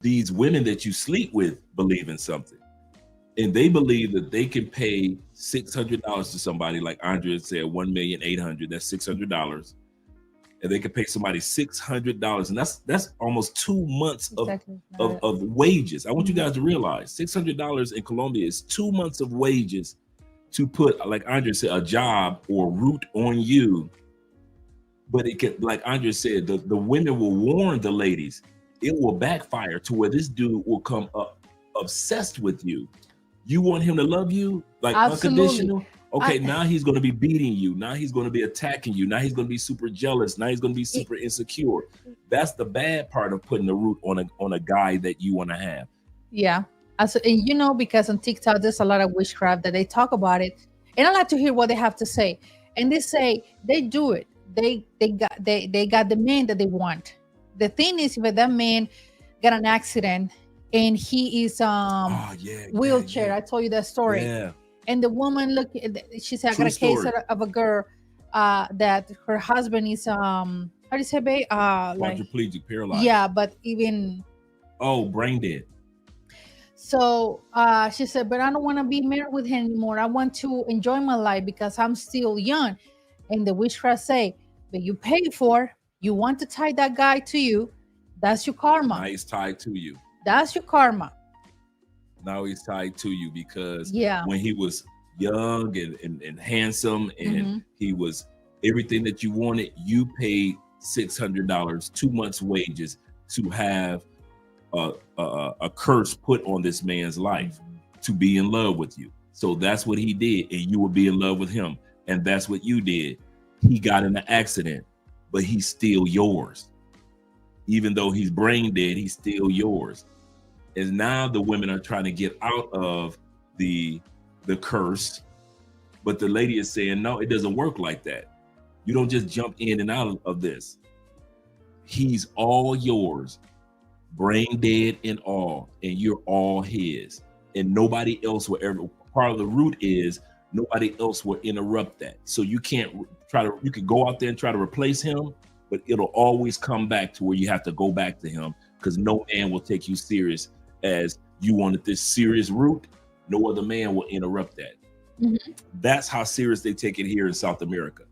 these women that you sleep with believe in something. And they believe that they can pay $600 to somebody, like Andrea said, 1,800,000. That's $600, and they can pay somebody $600, and that's almost 2 months Exactly. of wages. I want you guys to realize $600 in Colombia is 2 months of wages to put, like Andrea said, a job or root on you. But it can, like Andrea said, the women will warn the ladies. It will backfire to where this dude will come up obsessed with you. You want him to love you like Absolutely. unconditional. Okay, now he's going to be beating you. Now he's going to be attacking you. Now he's going to be super jealous. Now he's going to be super insecure. That's the bad part of putting the root on a guy that you want to have. Yeah. And you know, because on TikTok there's a lot of witchcraft that they talk about it, and I like to hear what they have to say. And they say they do it. They got the man that they want. The thing is, if that man got an accident and he is wheelchair, yeah. I told you that story. Yeah. And the woman, look, she said, I got a case of a girl that her husband is how do you say, babe? Quadriplegic, paralyzed. Yeah, but even brain dead. So she said, but I don't want to be married with him anymore. I want to enjoy my life because I'm still young. And the witchcraft say, but you pay for, you want to tie that guy to you. That's your karma. Now he's tied to you. That's your karma. Now he's tied to you because yeah, when he was young and handsome and he was everything that you wanted, you paid $600, 2 months' wages to have a curse put on this man's life to be in love with you. So that's what he did, and you would be in love with him. And that's what you did. He got in an accident, but he's still yours. Even though he's brain dead, he's still yours. And now the women are trying to get out of the curse, but the lady is saying, no, it doesn't work like that. You don't just jump in and out of this. He's all yours, brain dead and all, and you're all his. And nobody else will ever, part of the root is nobody else will interrupt that. So you can't you can go out there and try to replace him, but it'll always come back to where you have to go back to him, because no man will take you serious as you wanted this serious root. No other man will interrupt that. That's how serious they take it here in South America.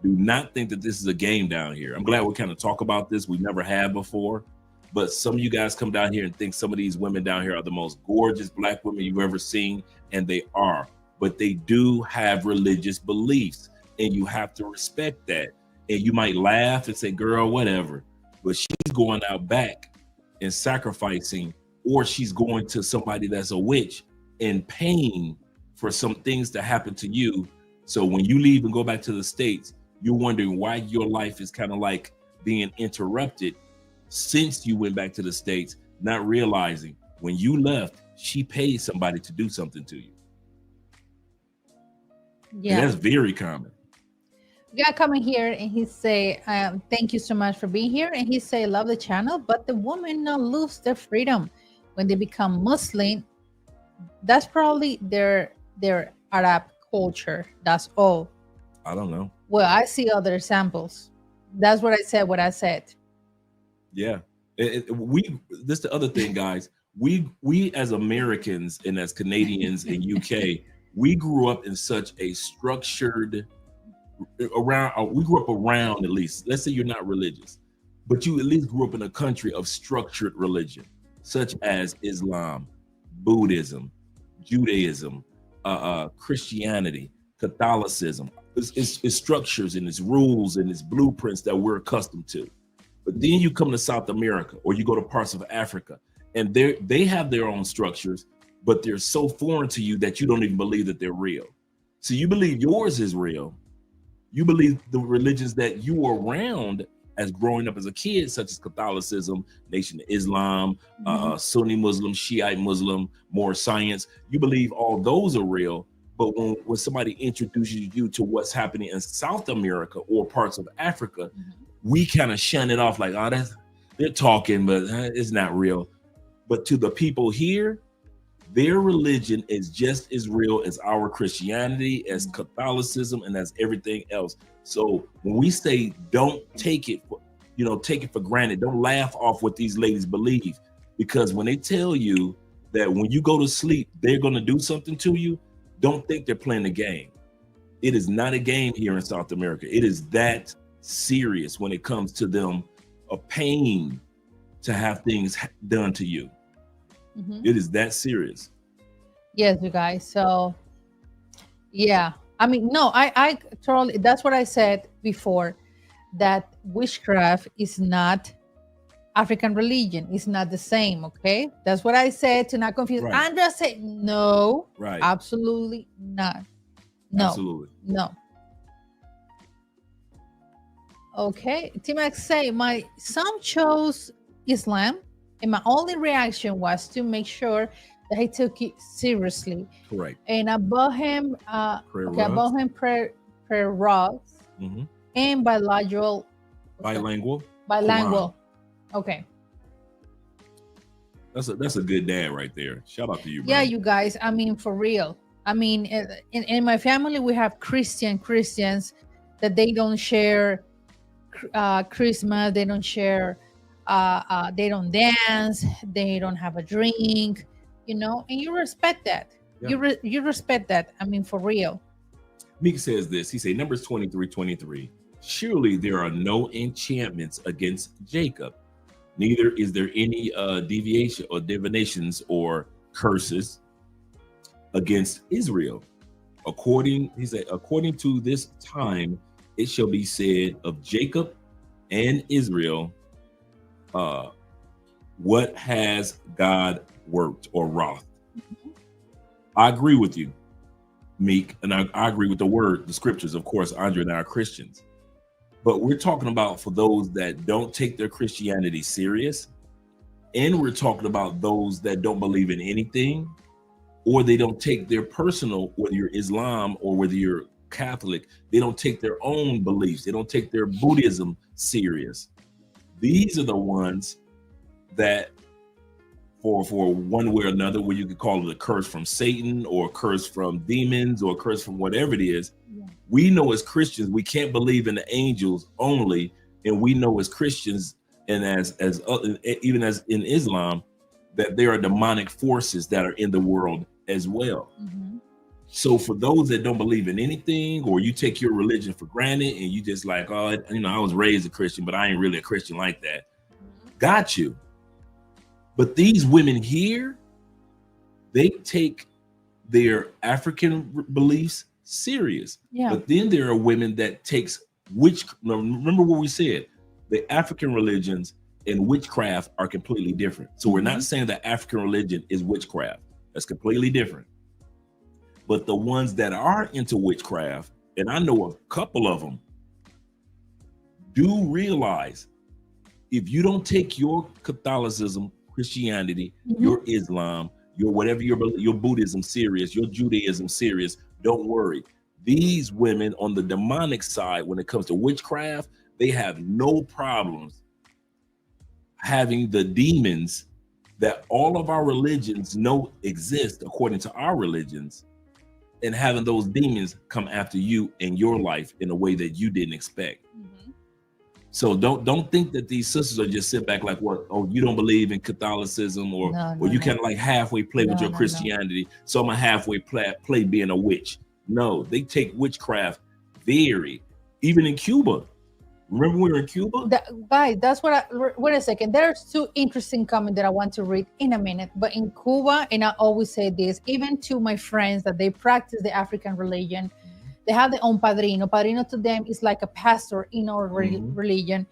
Do not think that this is a game down here. I'm glad we kind of talk about this. We never have before, but some of you guys come down here and think some of these women down here are the most gorgeous black women you've ever seen, and they are, but they do have religious beliefs, and you have to respect that. And you might laugh and say, girl, whatever, but she's going out back and sacrificing, or she's going to somebody that's a witch and paying for some things to happen to you. So when you leave and go back to the States, you're wondering why your life is kind of like being interrupted since you went back to the States, not realizing when you left, she paid somebody to do something to you. Yeah, and that's very common. Guy coming here and he say, thank you so much for being here. And he say, love the channel, but the women not lose their freedom when they become Muslim. That's probably their Arab culture. That's all. I don't know. Well, I see other examples. That's what I said. Yeah. This is the other thing, guys. We as Americans and as Canadians in UK, we grew up in such a structured we grew up around, at least, let's say you're not religious, but you at least grew up in a country of structured religion, such as Islam, Buddhism, Judaism, Christianity, Catholicism. It's structures and it's rules and it's blueprints that we're accustomed to. But then you come to South America, or you go to parts of Africa, and they have their own structures, but they're so foreign to you that you don't even believe that they're real. So you believe yours is real. You believe the religions that you were around as growing up as a kid, such as Catholicism, Nation of Islam, Sunni Muslim, Shiite Muslim, more science. You believe all those are real, but when somebody introduces you to what's happening in South America or parts of Africa, we kind of shun it off like, oh, they're talking, but it's not real. But to the people here, their religion is just as real as our Christianity, as Catholicism, and as everything else. So when we say don't take it for granted, don't laugh off what these ladies believe, Because when they tell you that when you go to sleep, they're going to do something to you, don't think they're playing a game. It is not a game here in South America. It is that serious when it comes to them, a pain to have things done to you. It is that serious. Yes, you guys. So, yeah. I mean, no, I totally, that's what I said before, that witchcraft is not African religion. It's not the same. Okay. That's what I said, to not confuse. Right. Andrea said, no, Right. absolutely not. No, Absolutely. no. Okay. T-Max say, my son chose Islam, and my only reaction was to make sure that he took it seriously. Correct. And I bought him, prayer rugs and bilingual. Bilingual. Bilingual. Okay. That's a good dad right there. Shout out to you, bro. Yeah, you guys. I mean, for real. I mean, in my family, we have Christians that they don't share Christmas. They don't share. They don't dance. They don't have a drink. You know, and you respect that. Yeah. You respect that. I mean, for real. Meek says this. He say Numbers 23:23. Surely there are no enchantments against Jacob. Neither is there any deviation or divinations or curses against Israel. According to this time, it shall be said of Jacob and Israel, what has God worked or wrought? I agree with you, Meek, and I agree with the scriptures. Of course, Andre and I are Christians. But we're talking about for those that don't take their Christianity serious. And we're talking about those that don't believe in anything, or they don't take their personal, whether you're Islam or whether you're Catholic, they don't take their own beliefs. They don't take their Buddhism serious. These are the ones that for one way or another, where you could call it a curse from Satan or a curse from demons or a curse from whatever it is. Yeah. We know as Christians, we can't believe in the angels only. And we know as Christians and as even as in Islam, that there are demonic forces that are in the world as well. So for those that don't believe in anything, or you take your religion for granted and you just like, oh, I was raised a Christian, but I ain't really a Christian like that. Got you. But these women here, they take their African beliefs serious. Yeah. But then there are women that takes remember what we said, the African religions and witchcraft are completely different. So we're not saying that African religion is witchcraft. That's completely different. But the ones that are into witchcraft, and I know a couple of them, do realize if you don't take your Catholicism, Christianity, your Islam, your whatever your Buddhism serious, your Judaism serious, don't worry. These women on the demonic side, when it comes to witchcraft, they have no problems having the demons that all of our religions know exist according to our religions, and having those demons come after you in your life in a way that you didn't expect. So don't think that these sisters are just sit back like, what? Oh, you don't believe in Catholicism, or you kind of like halfway play with your Christianity. So I'm a halfway play being a witch. No, they take witchcraft very, even in Cuba. Remember we were in Cuba? Guys, that's what wait a second. There's two interesting comments that I want to read in a minute. But in Cuba, and I always say this, even to my friends that they practice the African religion, they have their own padrino. Padrino to them is like a pastor in our religion.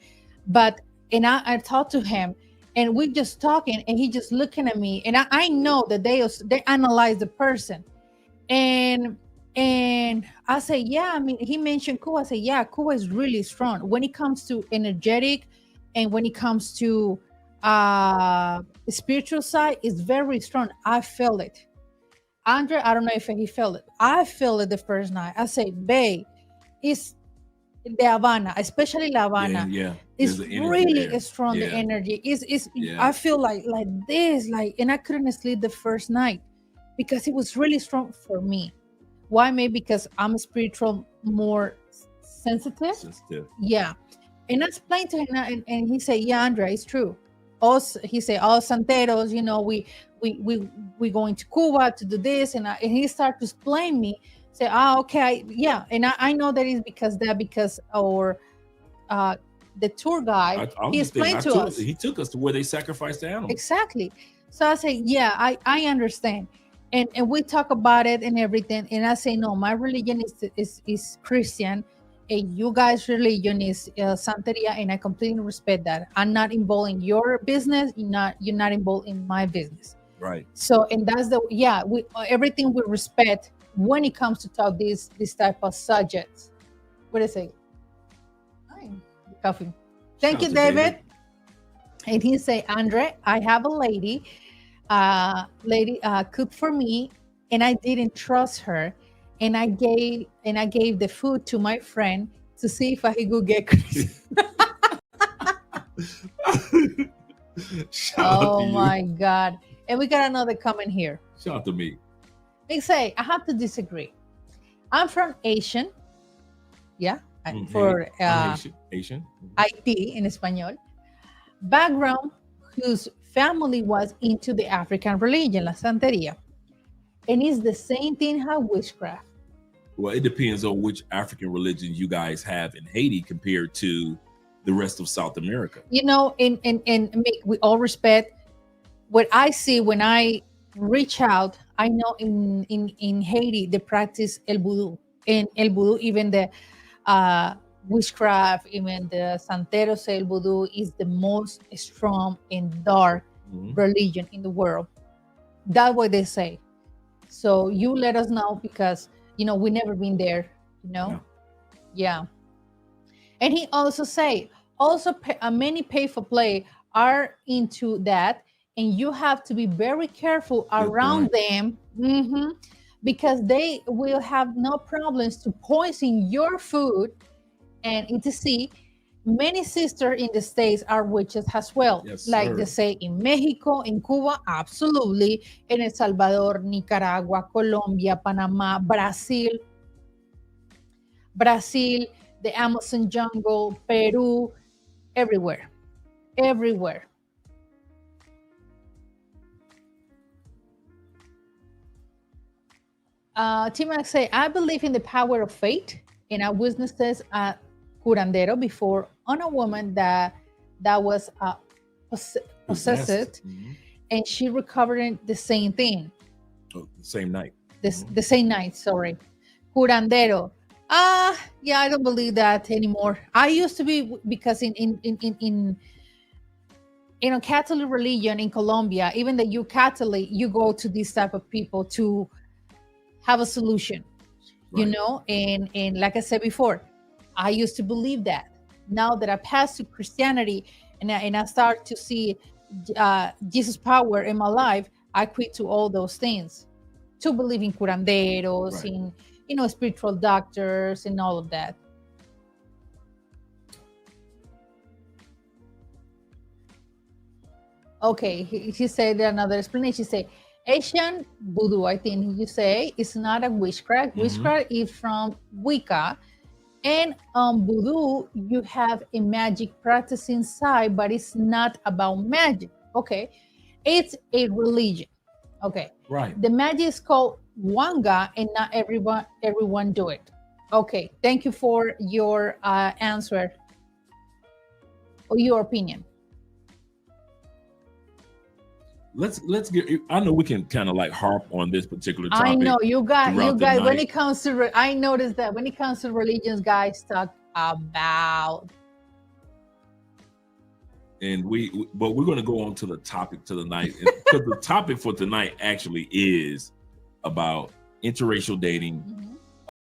But, and I talked to him, and we just talking, and he just looking at me, and I know that they analyze the person. And I say, yeah, I mean, he mentioned Cuba. I say, yeah, Cuba is really strong when it comes to energetic, and when it comes to spiritual side, it's very strong. I feel it. Andre, I don't know if he felt it. I feel it the first night. I say, babe, it's the Havana, especially La Havana. Yeah. It's really strong, the energy. I feel like this, and I couldn't sleep the first night because it was really strong for me. Why? Maybe because I'm spiritual, more sensitive. Yeah. And I explained to him, and he said, yeah, Andrea, it's true. us, he said, all santeros, you know, we going to Cuba to do this, and he started to explain me. Say, okay, yeah, and I know that is because our the tour guide, he explained to us. He took us to where they sacrificed the animals. Exactly. So I say, yeah, I understand. And we talk about it and everything. And I say, no, my religion is Christian, and you guys' religion is Santeria, and I completely respect that. I'm not involved in your business. You're not involved in my business. Right. So, and that's we everything we respect when it comes to talk this type of subjects. What is it? Coffee. Thank you, David. And he say, Andre, I have a lady cooked for me, and I didn't trust her, and I gave the food to my friend to see if I could get crazy. Oh my God. And we got another comment here. Shout out to me. They say, I have to disagree. I'm from Asian. Yeah. For Asian. Haiti in Espanol. Background whose family was into the African religion, la Santeria. And it's the same thing how witchcraft. Well, it depends on which African religion you guys have in Haiti compared to the rest of South America. You know, and we all respect what I see when I reach out. I know in Haiti they practice el voodoo, and el voodoo, even the witchcraft, even the Santeros el voodoo is the most strong and dark religion in the world. That's what they say. So you let us know, because you know we never been there. You know, yeah. And he also say many pay for play are into that, and you have to be very careful around them, because they will have no problems to poison your food. And etc. Many sisters in the States are witches as well. Yes, like sir. They say in Mexico, in Cuba, absolutely. In El Salvador, Nicaragua, Colombia, Panama, Brazil, the Amazon jungle, Peru, everywhere. Everywhere. Timac say, I believe in the power of fate, and I witnessed a curandero before on a woman that was possessed, and she recovered the same thing. The same night. The same night, sorry. Curandero. Yeah, I don't believe that anymore. I used to be, because in a Catholic religion in Colombia, even that you Catholic, you go to these type of people to have a solution, you know, and like I said before, I used to believe that. Now that I passed to Christianity and I start to see Jesus' power in my life, I quit to all those things to believe in curanderos, in, you know, spiritual doctors and all of that. Okay, he said another explanation. He said, Asian voodoo, I think you say, is not a witchcraft. Witchcraft is from Wicca. And voodoo, you have a magic practice inside, but it's not about magic. Okay, it's a religion. Okay, right. The magic is called Wanga, and not everyone do it. Okay, thank you for your answer or your opinion. Let's get. I know we can kind of like harp on this particular topic. I know you guys. When it comes to, I noticed that when it comes to religions, guys talk about. And but we're going to go on to the topic to the night, because the topic for tonight actually is about interracial dating